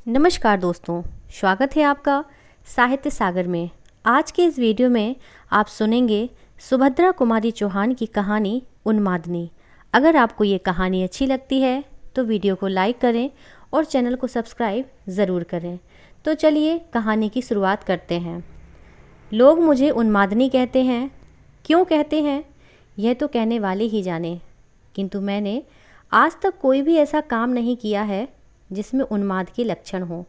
नमस्कार दोस्तों, स्वागत है आपका साहित्य सागर में। आज के इस वीडियो में आप सुनेंगे सुभद्रा कुमारी चौहान की कहानी उन्मादनी। अगर आपको ये कहानी अच्छी लगती है तो वीडियो को लाइक करें और चैनल को सब्सक्राइब ज़रूर करें। तो चलिए कहानी की शुरुआत करते हैं। लोग मुझे उन्मादनी कहते हैं। क्यों कहते हैं यह तो कहने वाले ही जाने, किंतु मैंने आज तक कोई भी ऐसा काम नहीं किया है जिसमें उन्माद के लक्षण हो।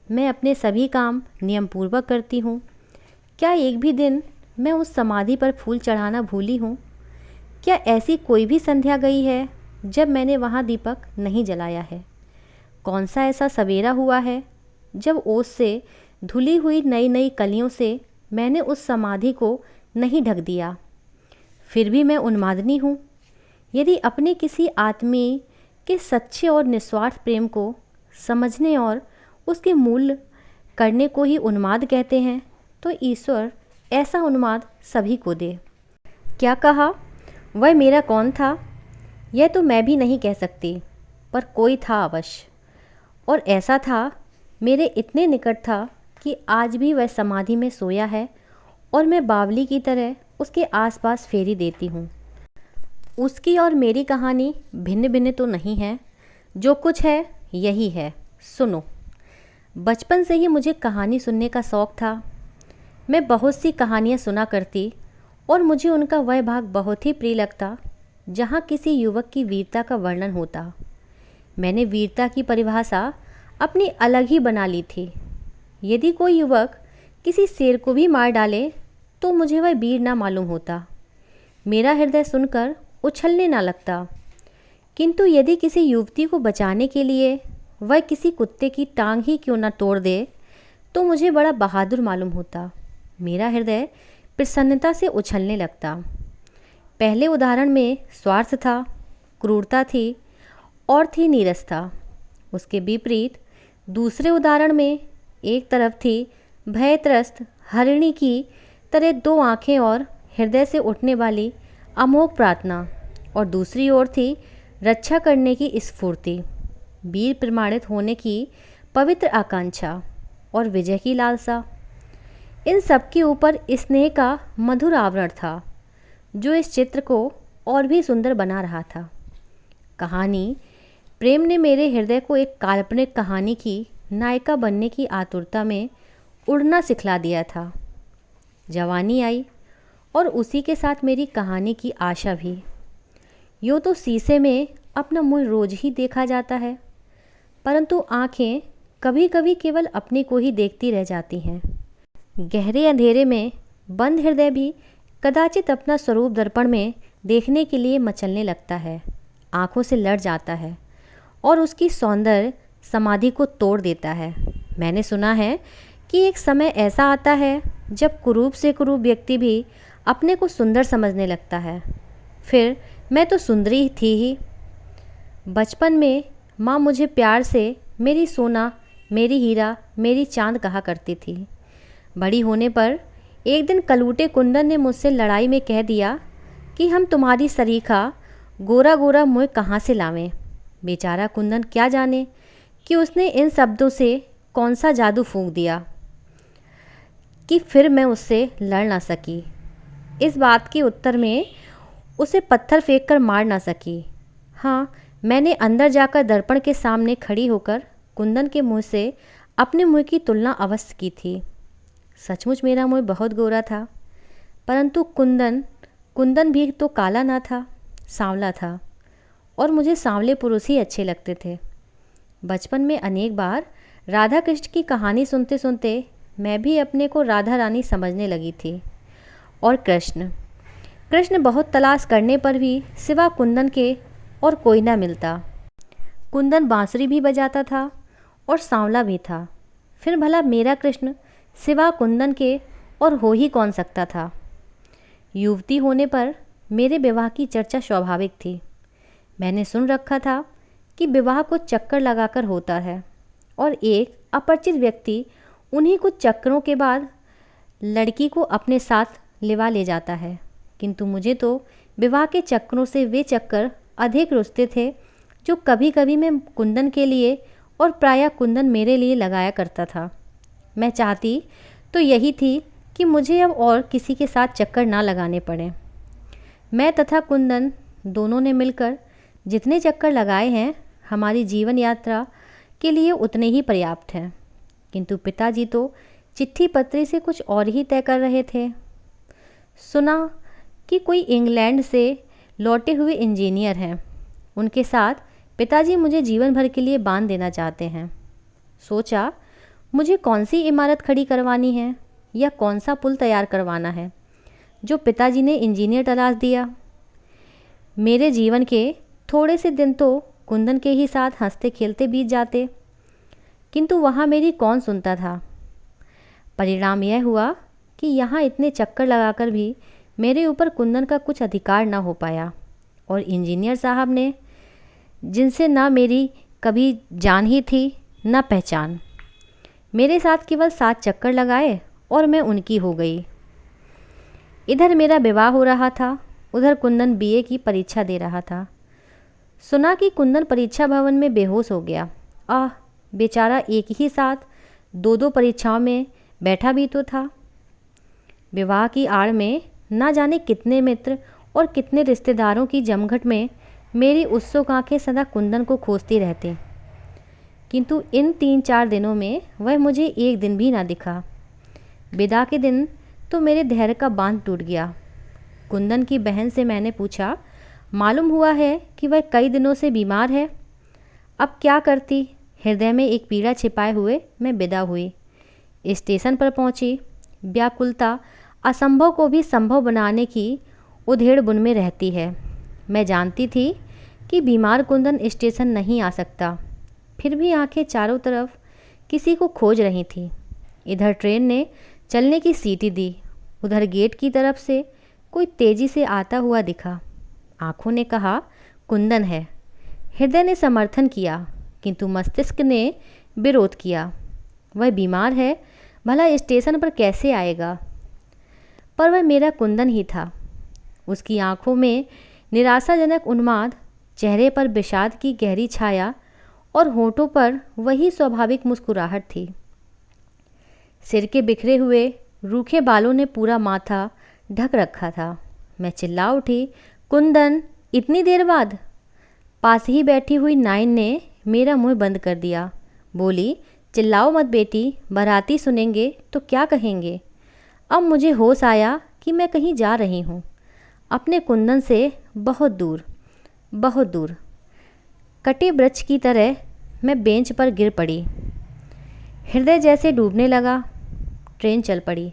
मैं अपने सभी काम नियमपूर्वक करती हूँ। क्या एक भी दिन मैं उस समाधि पर फूल चढ़ाना भूली हूँ? क्या ऐसी कोई भी संध्या गई है जब मैंने वहाँ दीपक नहीं जलाया है? कौन सा ऐसा सवेरा हुआ है जब ओस से धुली हुई नई नई कलियों से मैंने उस समाधि को नहीं ढक दिया? फिर भी मैं उन्मादनी हूँ। यदि अपने किसी आत्मीय के सच्चे और निस्वार्थ प्रेम को समझने और उसके मूल्य करने को ही उन्माद कहते हैं, तो ईश्वर ऐसा उन्माद सभी को दे। क्या कहा? वह मेरा कौन था? यह तो मैं भी नहीं कह सकती, पर कोई था अवश्य। और ऐसा था, मेरे इतने निकट था कि आज भी वह समाधि में सोया है और मैं बावली की तरह उसके आसपास फेरी देती हूँ। उसकी और मेरी कहानी भिन्न भिन्न तो नहीं है, जो कुछ है यही है। सुनो। बचपन से ही मुझे कहानी सुनने का शौक़ था। मैं बहुत सी कहानियाँ सुना करती और मुझे उनका वह भाग बहुत ही प्रिय लगता जहाँ किसी युवक की वीरता का वर्णन होता। मैंने वीरता की परिभाषा अपनी अलग ही बना ली थी। यदि कोई युवक किसी शेर को भी मार डाले तो मुझे वह वीर ना मालूम होता। मेरा हृदय सुनकर उछलने ना लगता। किंतु यदि किसी युवती को बचाने के लिए वह किसी कुत्ते की टांग ही क्यों ना तोड़ दे तो मुझे बड़ा बहादुर मालूम होता। मेरा हृदय प्रसन्नता से उछलने लगता। पहले उदाहरण में स्वार्थ था, क्रूरता थी और थी नीरसता। उसके विपरीत दूसरे उदाहरण में एक तरफ थी भयत्रस्त हरिणी की तरह दो आँखें और हृदय से उठने वाली अमोघ प्रार्थना, और दूसरी ओर थी रक्षा करने की स्फूर्ति, वीर प्रमाणित होने की पवित्र आकांक्षा और विजय की लालसा। इन सब के ऊपर स्नेह का मधुर आवरण था जो इस चित्र को और भी सुंदर बना रहा था। कहानी प्रेम ने मेरे हृदय को एक काल्पनिक कहानी की नायिका बनने की आतुरता में उड़ना सिखला दिया था। जवानी आई और उसी के साथ मेरी कहानी की आशा भी। यूँ तो शीशे में अपना मुँह रोज ही देखा जाता है, परंतु आँखें कभी कभी केवल अपने को ही देखती रह जाती हैं। गहरे अंधेरे में बंद हृदय भी कदाचित अपना स्वरूप दर्पण में देखने के लिए मचलने लगता है, आँखों से लड़ जाता है और उसकी सौंदर्य समाधि को तोड़ देता है। मैंने सुना है कि एक समय ऐसा आता है जब कुरूप से कुरूप व्यक्ति भी अपने को सुंदर समझने लगता है। फिर मैं तो सुंदरी थी ही। बचपन में माँ मुझे प्यार से मेरी सोना, मेरी हीरा, मेरी चांद कहा करती थी। बड़ी होने पर एक दिन कलूटे कुंदन ने मुझसे लड़ाई में कह दिया कि हम तुम्हारी सरीखा गोरा गोरा मुँह कहाँ से लावें। बेचारा कुंदन क्या जाने कि उसने इन शब्दों से कौन सा जादू फूंक दिया कि फिर मैं उससे लड़ ना सकी। इस बात के उत्तर में उसे पत्थर फेंक कर मार ना सकी। हाँ, मैंने अंदर जाकर दर्पण के सामने खड़ी होकर कुंदन के मुंह से अपने मुंह की तुलना अवश्य की थी। सचमुच मेरा मुंह बहुत गोरा था, परंतु कुंदन भी तो काला ना था, सांवला था, और मुझे सांवले पुरुष ही अच्छे लगते थे। बचपन में अनेक बार राधा कृष्ण की कहानी सुनते सुनते मैं भी अपने को राधा रानी समझने लगी थी। और कृष्ण बहुत तलाश करने पर भी सिवा कुंदन के और कोई ना मिलता। कुंदन बांसुरी भी बजाता था और सांवला भी था। फिर भला मेरा कृष्ण सिवा कुंदन के और हो ही कौन सकता था। युवती होने पर मेरे विवाह की चर्चा स्वाभाविक थी। मैंने सुन रखा था कि विवाह को चक्कर लगाकर होता है और एक अपरिचित व्यक्ति उन्हीं कुछ चक्करों के बाद लड़की को अपने साथ लिवा ले जाता है। किंतु मुझे तो विवाह के चक्करों से वे चक्कर अधिक रुचते थे जो कभी कभी मैं कुंदन के लिए और प्रायः कुंदन मेरे लिए लगाया करता था। मैं चाहती तो यही थी कि मुझे अब और किसी के साथ चक्कर ना लगाने पड़े। मैं तथा कुंदन दोनों ने मिलकर जितने चक्कर लगाए हैं हमारी जीवन यात्रा के लिए उतने ही पर्याप्त हैं, किंतु पिताजी तो चिट्ठी पत्री से कुछ और ही तय कर रहे थे। सुना कि कोई इंग्लैंड से लौटे हुए इंजीनियर हैं, उनके साथ पिताजी मुझे जीवन भर के लिए बांध देना चाहते हैं। सोचा मुझे कौन सी इमारत खड़ी करवानी है या कौन सा पुल तैयार करवाना है जो पिताजी ने इंजीनियर तलाश दिया। मेरे जीवन के थोड़े से दिन तो कुंदन के ही साथ हंसते खेलते बीत जाते, किंतु वहाँ मेरी कौन सुनता था। परिणाम यह हुआ कि यहाँ इतने चक्कर लगाकर भी मेरे ऊपर कुंदन का कुछ अधिकार न हो पाया, और इंजीनियर साहब ने, जिनसे ना मेरी कभी जान ही थी न पहचान, मेरे साथ केवल 7 चक्कर लगाए और मैं उनकी हो गई। इधर मेरा विवाह हो रहा था, उधर कुंदन बीए की परीक्षा दे रहा था। सुना कि कुंदन परीक्षा भवन में बेहोश हो गया। आह, बेचारा एक ही साथ 2-2 परीक्षाओं में बैठा भी तो था। विवाह की आड़ में ना जाने कितने मित्र और कितने रिश्तेदारों की जमघट में मेरी उत्सुक आंखें सदा कुंदन को खोजती रहती, किंतु इन 3-4 दिनों में वह मुझे एक दिन भी ना दिखा। विदा के दिन तो मेरे धैर्य का बांध टूट गया। कुंदन की बहन से मैंने पूछा, मालूम हुआ है कि वह कई दिनों से बीमार है। अब क्या करती, हृदय में एक पीड़ा छिपाए हुए मैं विदा हुई। स्टेशन पर पहुंची। व्याकुलता असंभव को भी संभव बनाने की उधेड़-बुन में रहती है। मैं जानती थी कि बीमार कुंदन स्टेशन नहीं आ सकता, फिर भी आंखें चारों तरफ किसी को खोज रही थीं। इधर ट्रेन ने चलने की सीटी दी, उधर गेट की तरफ से कोई तेजी से आता हुआ दिखा। आंखों ने कहा कुंदन है, हृदय ने समर्थन किया, किंतु मस्तिष्क ने विरोध किया। वह बीमार है, भला स्टेशन पर कैसे आएगा। पर वह मेरा कुंदन ही था। उसकी आंखों में निराशाजनक उन्माद, चेहरे पर विषाद की गहरी छाया और होठों पर वही स्वाभाविक मुस्कुराहट थी। सिर के बिखरे हुए रूखे बालों ने पूरा माथा ढक रखा था। मैं चिल्ला उठी, कुंदन, इतनी देर बाद। पास ही बैठी हुई नाइन ने मेरा मुंह बंद कर दिया। बोली, चिल्लाओ मत बेटी, बाराती सुनेंगे तो क्या कहेंगे। अब मुझे होश आया कि मैं कहीं जा रही हूँ, अपने कुंदन से बहुत दूर, बहुत दूर। कटे वृक्ष की तरह मैं बेंच पर गिर पड़ी। हृदय जैसे डूबने लगा। ट्रेन चल पड़ी।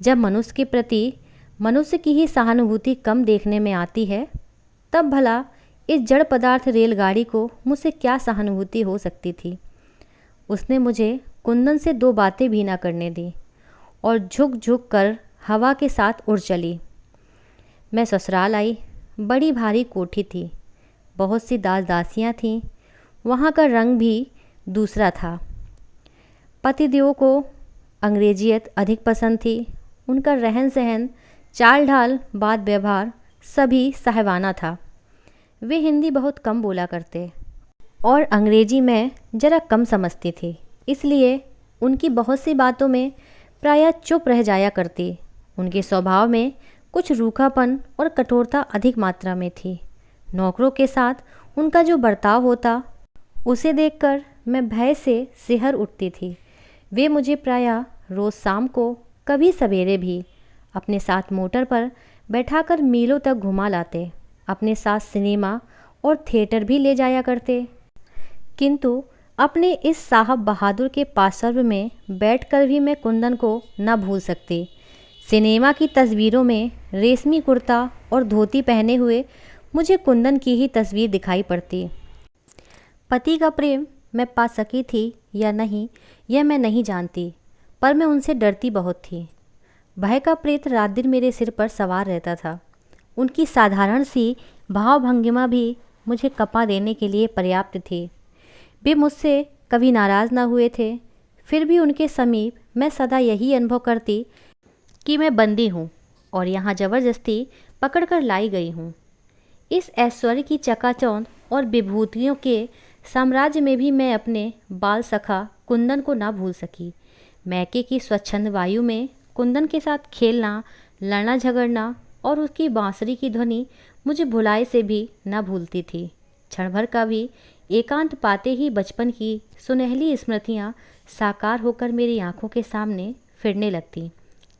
जब मनुष्य के प्रति मनुष्य की ही सहानुभूति कम देखने में आती है, तब भला इस जड़ पदार्थ रेलगाड़ी को मुझसे क्या सहानुभूति हो सकती थी। उसने मुझे कुंदन से 2 बातें भी ना करने दी और झुक झुक कर हवा के साथ उड़ चली। मैं ससुराल आई। बड़ी भारी कोठी थी, बहुत सी दास दासियाँ थीं। वहाँ का रंग भी दूसरा था। पतिदेवों को अंग्रेजियत अधिक पसंद थी। उनका रहन सहन, चाल ढाल, बात व्यवहार सभी साहबाना था। वे हिंदी बहुत कम बोला करते और अंग्रेजी में ज़रा कम समझती थी, इसलिए उनकी बहुत सी बातों में प्रायः चुप रह जाया करती। उनके स्वभाव में कुछ रूखापन और कठोरता अधिक मात्रा में थी। नौकरों के साथ उनका जो बर्ताव होता, उसे देखकर मैं भय से सिहर उठती थी। वे मुझे प्रायः रोज़ शाम को, कभी सवेरे भी अपने साथ मोटर पर बैठाकर मीलों तक घुमा लाते। अपने साथ सिनेमा और थिएटर भी ले जाया करते। किंतु अपने इस साहब बहादुर के पार्श्व में बैठकर भी मैं कुंदन को न भूल सकती। सिनेमा की तस्वीरों में रेशमी कुर्ता और धोती पहने हुए मुझे कुंदन की ही तस्वीर दिखाई पड़ती। पति का प्रेम मैं पा सकी थी या नहीं, यह मैं नहीं जानती, पर मैं उनसे डरती बहुत थी। भय का प्रेत रात दिन मेरे सिर पर सवार रहता था। उनकी साधारण सी भाव भंगिमा भी मुझे कपा देने के लिए पर्याप्त थी। वे मुझसे कभी नाराज़ ना हुए थे, फिर भी उनके समीप मैं सदा यही अनुभव करती कि मैं बंदी हूँ और यहाँ ज़बरदस्ती पकड़कर लाई गई हूँ। इस ऐश्वर्य की चकाचौंध और विभूतियों के साम्राज्य में भी मैं अपने बाल सखा कुंदन को ना भूल सकी। मैके की स्वच्छंद वायु में कुंदन के साथ खेलना, लड़ना झगड़ना और उसकी बांसुरी की ध्वनि मुझे भुलाए से भी ना भूलती थी। क्षण भर का भी एकांत पाते ही बचपन की सुनहली स्मृतियाँ साकार होकर मेरी आंखों के सामने फिरने लगती।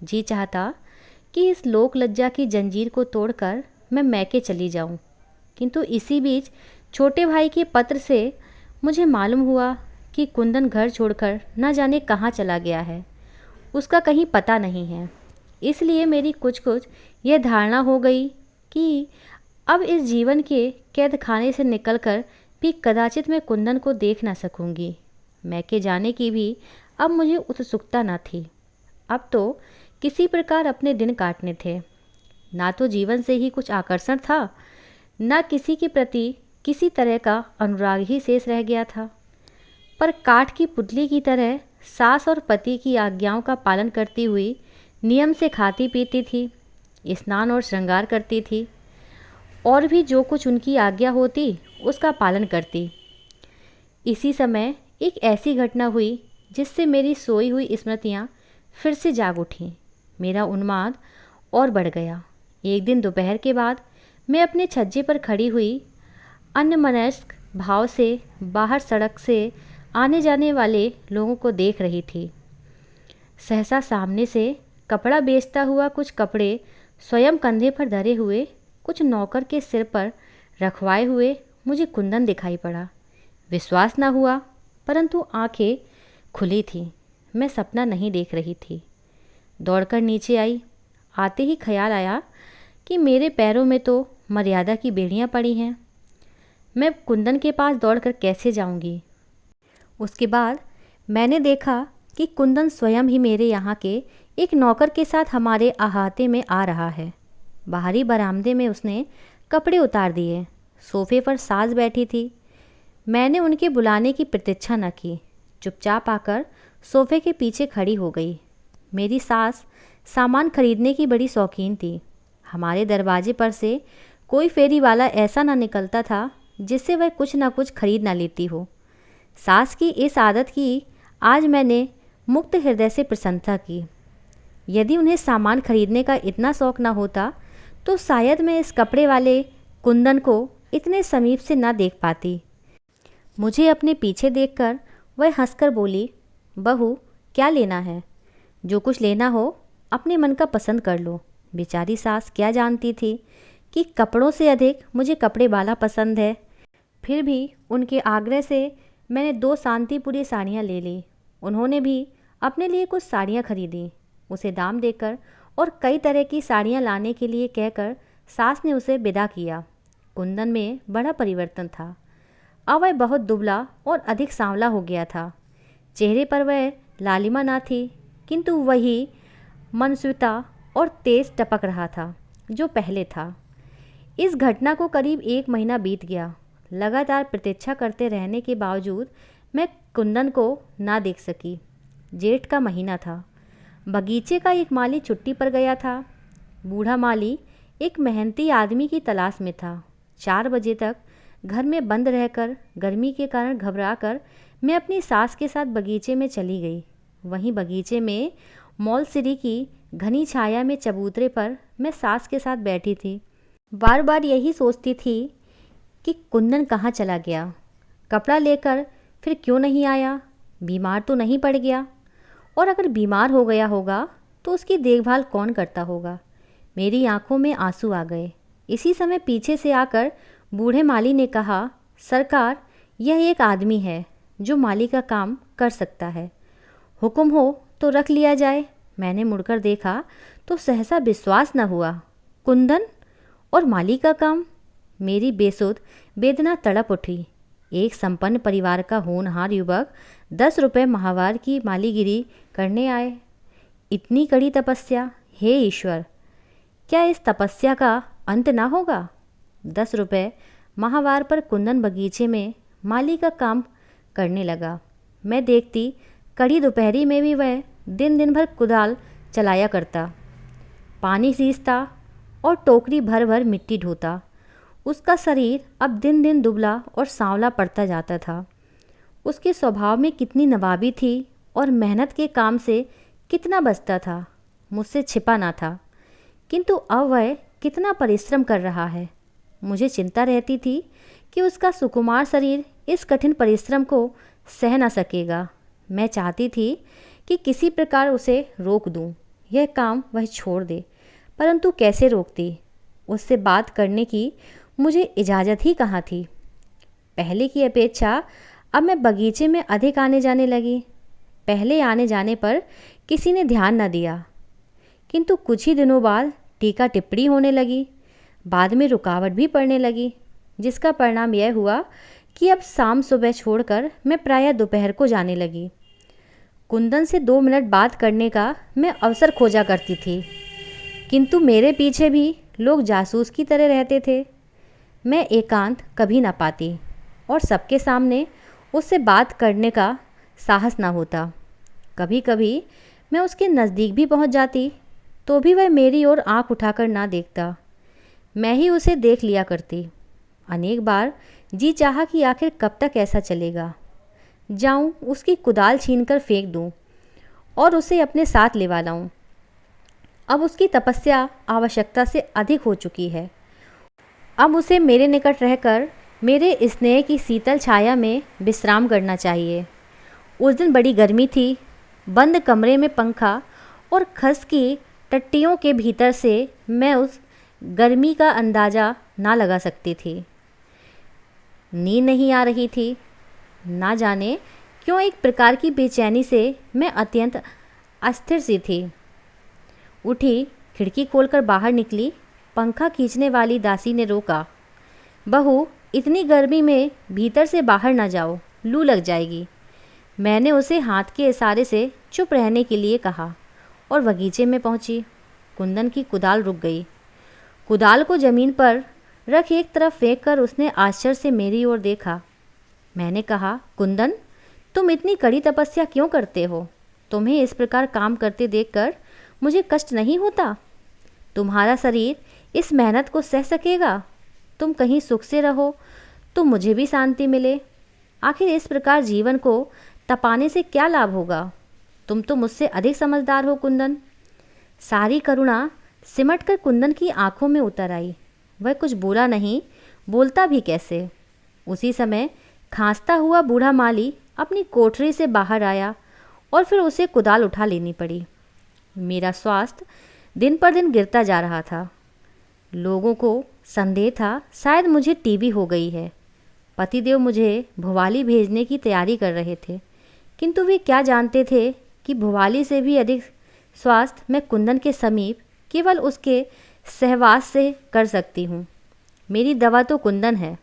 जी चाहता कि इस लोक लज्जा की जंजीर को तोड़कर मैं मैके चली जाऊं, किंतु इसी बीच छोटे भाई के पत्र से मुझे मालूम हुआ कि कुंदन घर छोड़कर न जाने कहाँ चला गया है। उसका कहीं पता नहीं है। इसलिए मेरी कुछ कुछ यह धारणा हो गई कि अब इस जीवन के कैद खाने से निकलकर भी कदाचित मैं कुंदन को देख ना सकूंगी। मैके जाने की भी अब मुझे उत्सुकता न थी। अब तो किसी प्रकार अपने दिन काटने थे। ना तो जीवन से ही कुछ आकर्षण था, न किसी के प्रति किसी तरह का अनुराग ही शेष रह गया था। पर काठ की पुतली की तरह सास और पति की आज्ञाओं का पालन करती हुई नियम से खाती पीती थी, स्नान और श्रृंगार करती थी, और भी जो कुछ उनकी आज्ञा होती उसका पालन करती। इसी समय एक ऐसी घटना हुई जिससे मेरी सोई हुई स्मृतियाँ फिर से जाग उठीं। मेरा उन्माद और बढ़ गया। एक दिन दोपहर के बाद मैं अपने छज्जे पर खड़ी हुई अन्यमनस्क भाव से बाहर सड़क से आने जाने वाले लोगों को देख रही थी। सहसा सामने से कपड़ा बेचता हुआ कुछ कपड़े स्वयं कंधे पर धरे हुए कुछ नौकर के सिर पर रखवाए हुए मुझे कुंदन दिखाई पड़ा। विश्वास न हुआ, परंतु आंखें खुली थीं। मैं सपना नहीं देख रही थी। दौड़कर नीचे आई। आते ही ख्याल आया कि मेरे पैरों में तो मर्यादा की बेड़ियां पड़ी हैं। मैं कुंदन के पास दौड़कर कैसे जाऊंगी? उसके बाद मैंने देखा कि कुंदन स्वयं ही मेरे यहाँ के एक नौकर के साथ हमारे अहाते में आ रहा है। बाहरी बरामदे में उसने कपड़े उतार दिए। सोफे पर सास बैठी थी। मैंने उनके बुलाने की प्रतीक्षा न की। चुपचाप आकर सोफे के पीछे खड़ी हो गई। मेरी सास सामान खरीदने की बड़ी शौकीन थी। हमारे दरवाजे पर से कोई फेरी वाला ऐसा ना निकलता था जिससे वह कुछ ना कुछ खरीद ना लेती हो। सास की इस आदत की आज मैंने मुक्त हृदय से प्रशंसा की। यदि उन्हें सामान खरीदने का इतना शौक ना होता तो शायद मैं इस कपड़े वाले कुंदन को इतने समीप से ना देख पाती। मुझे अपने पीछे देखकर वह हंसकर बोली, बहू क्या लेना है? जो कुछ लेना हो अपने मन का पसंद कर लो। बेचारी सास क्या जानती थी कि कपड़ों से अधिक मुझे कपड़े वाला पसंद है। फिर भी उनके आग्रह से मैंने 2 शांतिपुरी साड़ियाँ ले ली। उन्होंने भी अपने लिए कुछ साड़ियाँ खरीदी। उसे दाम देकर और कई तरह की साड़ियाँ लाने के लिए कहकर सास ने उसे विदा किया। कुंदन में बड़ा परिवर्तन था। अब वह बहुत दुबला और अधिक सांवला हो गया था। चेहरे पर वह लालिमा ना थी, किंतु वही मनस्विता और तेज टपक रहा था जो पहले था। इस घटना को करीब 1 महीना बीत गया। लगातार प्रतीक्षा करते रहने के बावजूद मैं कुंदन को ना देख सकी। जेठ का महीना था। बगीचे का एक माली छुट्टी पर गया था। बूढ़ा माली एक मेहनती आदमी की तलाश में था। 4 बजे तक घर में बंद रहकर गर्मी के कारण घबराकर मैं अपनी सास के साथ बगीचे में चली गई। वहीं बगीचे में मौलसिरी की घनी छाया में चबूतरे पर मैं सास के साथ बैठी थी। बार बार यही सोचती थी कि कुंदन कहाँ चला गया, कपड़ा लेकर फिर क्यों नहीं आया, बीमार तो नहीं पड़ गया, और अगर बीमार हो गया होगा तो उसकी देखभाल कौन करता होगा। मेरी आंखों में आंसू आ गए। इसी समय पीछे से आकर बूढ़े माली ने कहा, सरकार, यह एक आदमी है जो माली का काम कर सकता है। हुक्म हो तो रख लिया जाए। मैंने मुड़कर देखा तो सहसा विश्वास न हुआ। कुंदन और माली का काम? मेरी बेसुध वेदना तड़प उठी। एक संपन्न परिवार का होनहार युवक 10 रुपये माहवार की मालीगिरी करने आए। इतनी कड़ी तपस्या! हे ईश्वर, क्या इस तपस्या का अंत ना होगा? 10 रुपये माहवार पर कुंदन बगीचे में माली का काम करने लगा। मैं देखती कड़ी दोपहरी में भी वह दिन भर कुदाल चलाया करता, पानी सींचता और टोकरी भर भर मिट्टी ढोता। उसका शरीर अब दिन दिन दुबला और सांवला पड़ता जाता था। उसके स्वभाव में कितनी नवाबी थी और मेहनत के काम से कितना बचता था, मुझसे छिपा ना था। किंतु अब वह कितना परिश्रम कर रहा है। मुझे चिंता रहती थी कि उसका सुकुमार शरीर इस कठिन परिश्रम को सह न सकेगा। मैं चाहती थी कि किसी प्रकार उसे रोक दूं, यह काम वह छोड़ दे, परंतु कैसे रोकती? उससे बात करने की मुझे इजाज़त ही कहाँ थी। पहले की अपेक्षा अब मैं बगीचे में अधिक आने जाने लगी। पहले आने जाने पर किसी ने ध्यान न दिया, किंतु कुछ ही दिनों बाद टीका टिप्पणी होने लगी। बाद में रुकावट भी पड़ने लगी, जिसका परिणाम यह हुआ कि अब शाम सुबह छोड़कर मैं प्रायः दोपहर को जाने लगी। कुंदन से 2 मिनट बात करने का मैं अवसर खोजा करती थी, किंतु मेरे पीछे भी लोग जासूस की तरह रहते थे। मैं एकांत कभी ना पाती और सबके सामने उससे बात करने का साहस ना होता। कभी कभी मैं उसके नज़दीक भी पहुंच जाती तो भी वह मेरी ओर आंख उठाकर ना देखता। मैं ही उसे देख लिया करती। अनेक बार जी चाहा कि आखिर कब तक ऐसा चलेगा। जाऊं उसकी कुदाल छीनकर फेंक दूं और उसे अपने साथ लेवा लाऊं। अब उसकी तपस्या आवश्यकता से अधिक हो चुकी है। अब उसे मेरे निकट रहकर मेरे स्नेह की शीतल छाया में विश्राम करना चाहिए। उस दिन बड़ी गर्मी थी। बंद कमरे में पंखा और खस की टट्टियों के भीतर से मैं उस गर्मी का अंदाज़ा ना लगा सकती थी। नींद नहीं आ रही थी। ना जाने क्यों एक प्रकार की बेचैनी से मैं अत्यंत अस्थिर सी थी। उठी, खिड़की खोलकर बाहर निकली। पंखा खींचने वाली दासी ने रोका, बहू इतनी गर्मी में भीतर से बाहर ना जाओ, लू लग जाएगी। मैंने उसे हाथ के इशारे से चुप रहने के लिए कहा और बगीचे में पहुंची। कुंदन की कुदाल रुक गई। कुदाल को ज़मीन पर रख एक तरफ फेंक कर उसने आश्चर्य से मेरी ओर देखा। मैंने कहा, कुंदन, तुम इतनी कड़ी तपस्या क्यों करते हो? तुम्हें इस प्रकार काम करते देखकर मुझे कष्ट नहीं होता? तुम्हारा शरीर इस मेहनत को सह सकेगा? तुम कहीं सुख से रहो तो मुझे भी शांति मिले। आखिर इस प्रकार जीवन को तपाने से क्या लाभ होगा? तुम तो मुझसे अधिक समझदार हो कुंदन। सारी करुणा सिमट कर कुंदन की आंखों में उतर आई। वह कुछ बोला नहीं, बोलता भी कैसे। उसी समय खांसता हुआ बूढ़ा माली अपनी कोठरी से बाहर आया और फिर उसे कुदाल उठा लेनी पड़ी। मेरा स्वास्थ्य दिन पर दिन गिरता जा रहा था। लोगों को संदेह था शायद मुझे टीबी हो गई है। पतिदेव मुझे भुवाली भेजने की तैयारी कर रहे थे, किंतु वे क्या जानते थे कि भुवाली से भी अधिक स्वास्थ्य मैं कुंदन के समीप केवल उसके सहवास से कर सकती हूँ। मेरी दवा तो कुंदन है।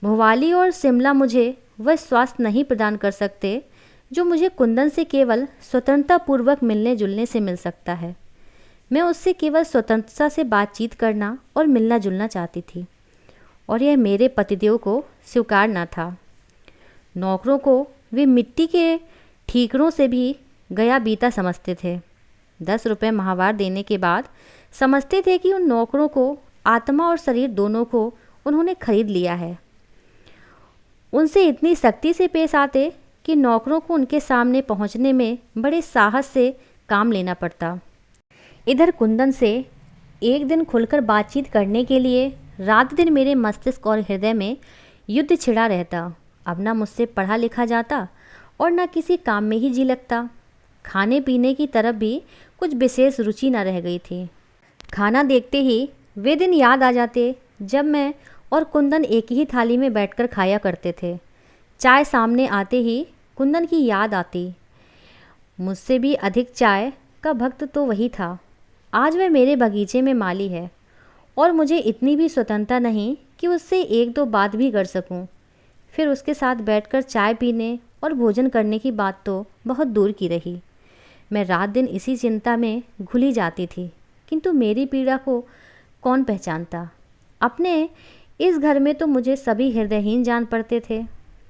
भुवाली और शिमला मुझे वह स्वास्थ्य नहीं प्रदान कर सकते जो मुझे कुंदन से केवल स्वतंत्रतापूर्वक मिलने जुलने से मिल सकता है। मैं उससे केवल स्वतंत्रता से बातचीत करना और मिलना जुलना चाहती थी, और यह मेरे पतिदेव को स्वीकार न था। नौकरों को वे मिट्टी के ठीकरों से भी गया बीता समझते थे। 10 रुपये माहवार देने के बाद समझते थे कि उन नौकरों को आत्मा और शरीर दोनों को उन्होंने खरीद लिया है। उनसे इतनी सख्ती से पेश आते कि नौकरों को उनके सामने पहुंचने में बड़े साहस से काम लेना पड़ता। इधर कुंदन से एक दिन खुलकर बातचीत करने के लिए रात दिन मेरे मस्तिष्क और हृदय में युद्ध छिड़ा रहता। अब ना मुझसे पढ़ा लिखा जाता और न किसी काम में ही जी लगता। खाने पीने की तरफ भी कुछ विशेष रुचि न रह गई थी। खाना देखते ही वे दिन याद आ जाते जब मैं और कुंदन एक ही थाली में बैठकर खाया करते थे। चाय सामने आते ही कुंदन की याद आती। मुझसे भी अधिक चाय का भक्त तो वही था। आज वह मेरे बगीचे में माली है और मुझे इतनी भी स्वतंत्रता नहीं कि उससे एक दो बात भी कर सकूं। फिर उसके साथ बैठकर चाय पीने और भोजन करने की बात तो बहुत दूर की रही। मैं रात दिन इसी चिंता में घुली जाती थी, किंतु मेरी पीड़ा को कौन पहचानता। अपने इस घर में तो मुझे सभी हृदयहीन जान पड़ते थे।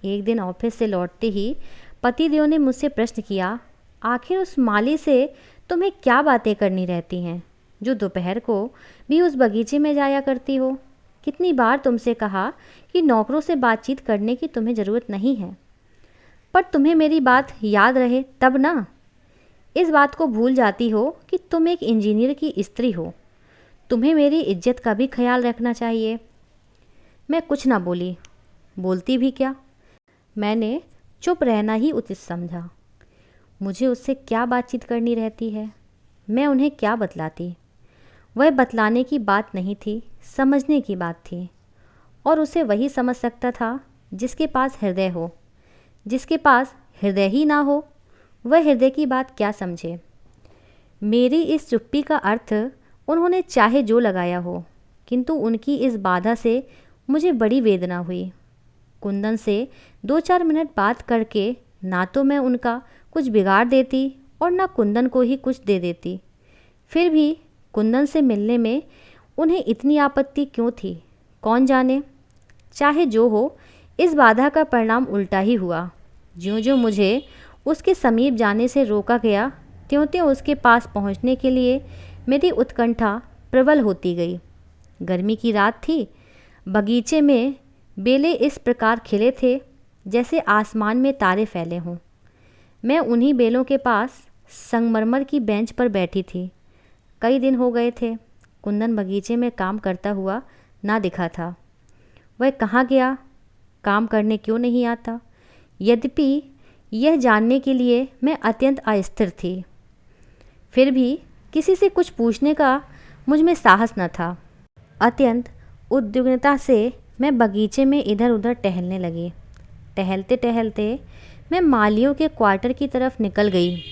एक दिन ऑफिस से लौटते ही पतिदेव ने मुझसे प्रश्न किया, आखिर उस माली से तुम्हें क्या बातें करनी रहती हैं जो दोपहर को भी उस बगीचे में जाया करती हो? कितनी बार तुमसे कहा कि नौकरों से बातचीत करने की तुम्हें ज़रूरत नहीं है, पर तुम्हें मेरी बात याद रहे तब ना। इस बात को भूल जाती हो कि तुम एक इंजीनियर की स्त्री हो। तुम्हें मेरी इज्जत का भी ख्याल रखना चाहिए। मैं कुछ ना बोली, बोलती भी क्या। मैंने चुप रहना ही उचित समझा। मुझे उससे क्या बातचीत करनी रहती है, मैं उन्हें क्या बतलाती। वह बतलाने की बात नहीं थी, समझने की बात थी। और उसे वही समझ सकता था जिसके पास हृदय हो। जिसके पास हृदय ही ना हो, वह हृदय की बात क्या समझे। मेरी इस चुप्पी का अर्थ उन्होंने चाहे जो लगाया हो, किंतु उनकी इस बाधा से मुझे बड़ी वेदना हुई। कुंदन से 2-4 मिनट बात करके ना तो मैं उनका कुछ बिगाड़ देती और ना कुंदन को ही कुछ दे देती। फिर भी कुंदन से मिलने में उन्हें इतनी आपत्ति क्यों थी, कौन जाने। चाहे जो हो, इस बाधा का परिणाम उल्टा ही हुआ। ज्यों-ज्यों मुझे उसके समीप जाने से रोका गया, त्यों-त्यों उसके पास पहुंचने के लिए मेरी उत्कंठा प्रबल होती गई। गर्मी की रात थी। बगीचे में बेले इस प्रकार खिले थे जैसे आसमान में तारे फैले हों। मैं उन्हीं बेलों के पास संगमरमर की बेंच पर बैठी थी। कई दिन हो गए थे कुंदन बगीचे में काम करता हुआ ना दिखा था। वह कहाँ गया, काम करने क्यों नहीं आता, यद्यपि यह जानने के लिए मैं अत्यंत अस्थिर थी। फिर भी किसी से कुछ पूछने का मुझ में साहस न था। अत्यंत उद्विग्नता से मैं बगीचे में इधर उधर टहलने लगी। टहलते टहलते मैं मालियों के क्वार्टर की तरफ निकल गई।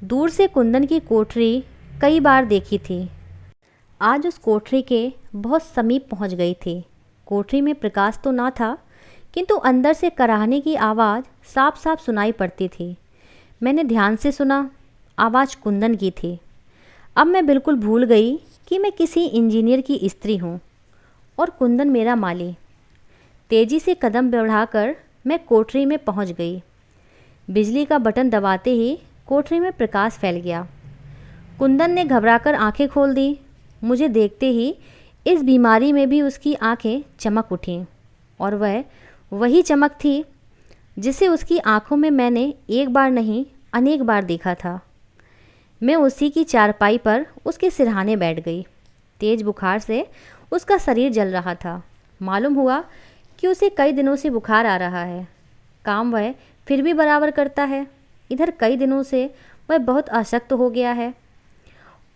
दूर से कुंदन की कोठरी कई बार देखी थी। आज उस कोठरी के बहुत समीप पहुंच गई थी। कोठरी में प्रकाश तो ना था, किंतु अंदर से कराहने की आवाज़ साफ साफ सुनाई पड़ती थी। मैंने ध्यान से सुना, आवाज़ कुंदन की थी। अब मैं बिल्कुल भूल गई कि मैं किसी इंजीनियर की स्त्री हूँ और कुंदन मेरा माली। तेज़ी से कदम बढ़ाकर मैं कोठरी में पहुँच गई। बिजली का बटन दबाते ही कोठरी में प्रकाश फैल गया। कुंदन ने घबराकर आंखें खोल दी। मुझे देखते ही इस बीमारी में भी उसकी आंखें चमक उठीं, और वह वही चमक थी जिसे उसकी आंखों में मैंने एक बार नहीं अनेक बार देखा था। मैं उसी की चारपाई पर उसके सिरहाने बैठ गई। तेज बुखार से उसका शरीर जल रहा था। मालूम हुआ कि उसे कई दिनों से बुखार आ रहा है। काम वह फिर भी बराबर करता है। इधर कई दिनों से वह बहुत अशक्त हो गया है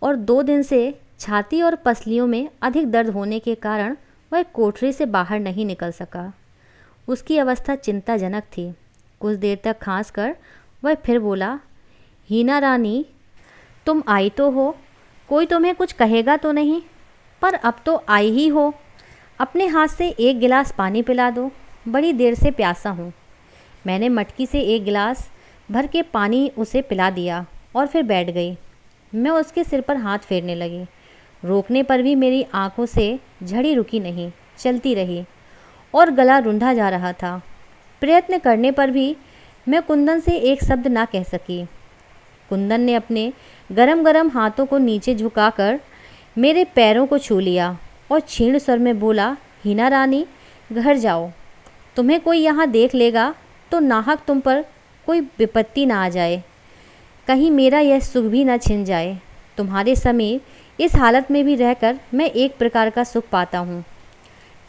और 2 दिन से छाती और पसलियों में अधिक दर्द होने के कारण वह कोठरी से बाहर नहीं निकल सका। उसकी अवस्था चिंताजनक थी। कुछ देर तक खांस कर वह फिर बोला, हीना रानी, तुम आई तो हो, कोई तुम्हें कुछ कहेगा तो नहीं, पर अब तो आई ही हो। अपने हाथ से 1 गिलास पानी पिला दो, बड़ी देर से प्यासा हूँ। मैंने मटकी से 1 गिलास भर के पानी उसे पिला दिया और फिर बैठ गई। मैं उसके सिर पर हाथ फेरने लगी। रोकने पर भी मेरी आंखों से झड़ी रुकी नहीं, चलती रही और गला रुंधा जा रहा था। प्रयत्न करने पर भी मैं कुंदन से एक शब्द ना कह सकी। कुंदन ने अपने गरम गरम हाथों को नीचे झुकाकर मेरे पैरों को छू लिया और क्षीण स्वर में बोला, हीना रानी, घर जाओ। तुम्हें कोई यहाँ देख लेगा तो नाहक तुम पर कोई विपत्ति ना आ जाए, कहीं मेरा यह सुख भी ना छिन जाए। तुम्हारे समीप इस हालत में भी रहकर मैं एक प्रकार का सुख पाता हूँ।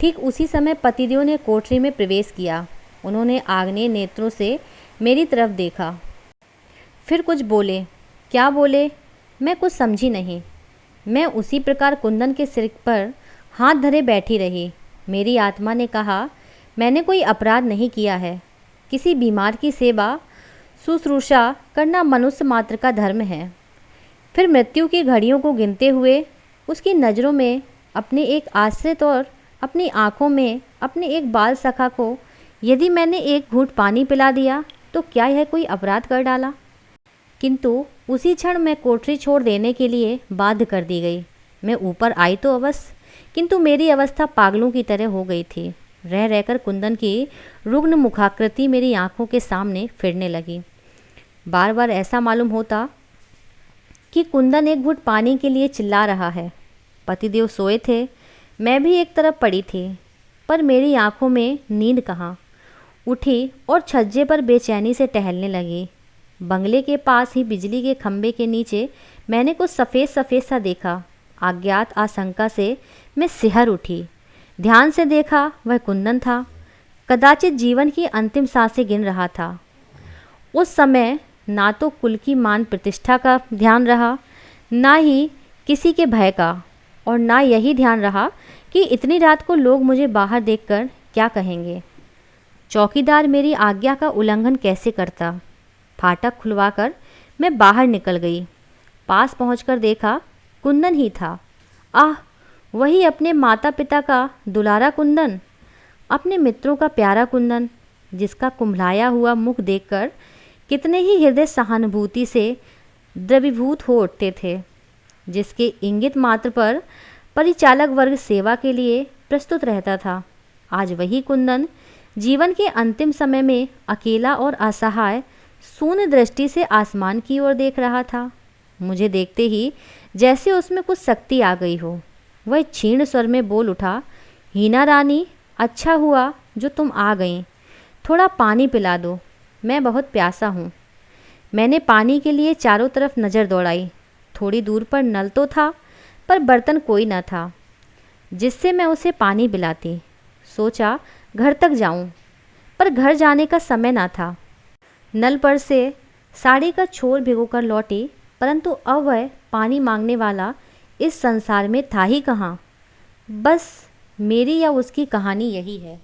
ठीक उसी समय पतिदेव ने कोठरी में प्रवेश किया। उन्होंने आग्नेय नेत्रों से मेरी तरफ देखा, फिर कुछ बोले। क्या बोले मैं कुछ समझी नहीं। मैं उसी प्रकार कुंदन के सिर पर हाथ धरे बैठी रही। मेरी आत्मा ने कहा, मैंने कोई अपराध नहीं किया है। किसी बीमार की सेवा शुश्रूषा करना मनुष्य मात्र का धर्म है। फिर मृत्यु की घड़ियों को गिनते हुए उसकी नज़रों में अपने एक आश्रित और अपनी आँखों में अपने एक बाल सखा को यदि मैंने एक घूंट पानी पिला दिया तो क्या यह कोई अपराध कर डाला। किंतु उसी क्षण मैं कोठरी छोड़ देने के लिए बाध्य कर दी गई। मैं ऊपर आई तो अवश्य, किंतु मेरी अवस्था पागलों की तरह हो गई थी। रह रहकर कुंदन की रुग्ण मुखाकृति मेरी आंखों के सामने फिरने लगी। बार बार ऐसा मालूम होता कि कुंदन एक घूंट पानी के लिए चिल्ला रहा है। पतिदेव सोए थे। मैं भी एक तरफ पड़ी थी, पर मेरी आंखों में नींद कहाँ। उठी और छज्जे पर बेचैनी से टहलने लगी। बंगले के पास ही बिजली के खंभे के नीचे मैंने कुछ सफ़ेद सफ़ेद सा देखा। अज्ञात आशंका से मैं सिहर उठी। ध्यान से देखा, वह कुंदन था। कदाचित जीवन की अंतिम सांसें गिन रहा था। उस समय ना तो कुल की मान प्रतिष्ठा का ध्यान रहा, ना ही किसी के भय का, और ना यही ध्यान रहा कि इतनी रात को लोग मुझे बाहर देखकर क्या कहेंगे। चौकीदार मेरी आज्ञा का उल्लंघन कैसे करता। फाटक खुलवाकर मैं बाहर निकल गई। पास पहुंचकर देखा, कुंदन ही था। आह, वही अपने माता पिता का दुलारा कुंदन, अपने मित्रों का प्यारा कुंदन, जिसका कुम्हलाया हुआ मुख देखकर कितने ही हृदय सहानुभूति से द्रवीभूत हो उठते थे, जिसके इंगित मात्र पर परिचालक वर्ग सेवा के लिए प्रस्तुत रहता था। आज वही कुंदन जीवन के अंतिम समय में अकेला और असहाय शून्य दृष्टि से आसमान की ओर देख रहा था। मुझे देखते ही जैसे उसमें कुछ शक्ति आ गई हो, वह क्षीण स्वर में बोल उठा, हीना रानी, अच्छा हुआ जो तुम आ गईं। थोड़ा पानी पिला दो, मैं बहुत प्यासा हूँ। मैंने पानी के लिए चारों तरफ नज़र दौड़ाई। थोड़ी दूर पर नल तो था, पर बर्तन कोई न था जिससे मैं उसे पानी पिलाती। सोचा घर तक जाऊं, पर घर जाने का समय ना था। नल पर से साड़ी का छोर भिगोकर लौटी, परंतु अब वह पानी मांगने वाला इस संसार में था ही कहाँ। बस मेरी या उसकी कहानी यही है।